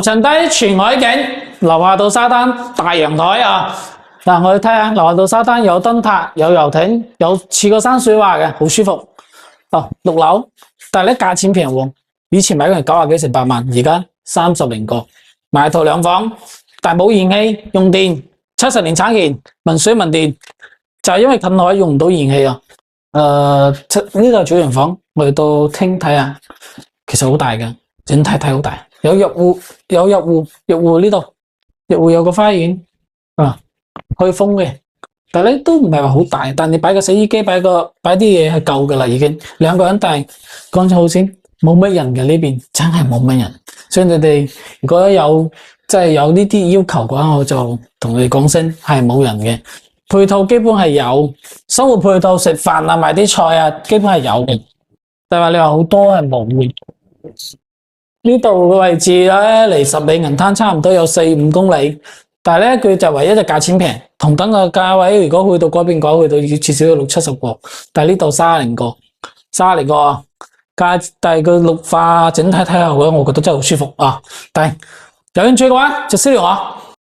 層低全海景，樓下到沙灘大陽台啊！嗱，我哋睇下樓下到沙灘有燈塔、有遊艇、有似個山水畫嘅，好舒服。哦，6樓，但係咧價錢平喎，以前買嗰陣90幾成8萬，而家30零個，埋套2房，但冇燃氣，用電，70年產權，民水民電，就係因為近海用唔到燃氣啊。呢度係主人房，我哋到廳睇下，其實好大嘅，整體睇好大。有入戶，入戶呢度，入戶有個花園啊，開風嘅，但係咧都唔係話好大，但你擺個洗衣機，擺啲嘢係夠噶啦，已經2個人，但係講好先，冇乜人嘅呢邊，真係冇乜人，所以你哋如果有有呢啲要求嘅話，我就同你講聲係冇人嘅，配套基本係有，生活配套食飯啊，買啲菜啊，基本係有嘅，但係你話好多係冇嘅。呢度嘅位置咧，離十里銀灘差唔多有4-5公里，但係咧佢就唯一就價錢平，同等嘅價位，如果去到嗰邊講，去到至少要60-70個，但係呢度30零個價，但係佢綠化整體睇下，我覺得真係好舒服啊！但係有興趣嘅話就私聊我。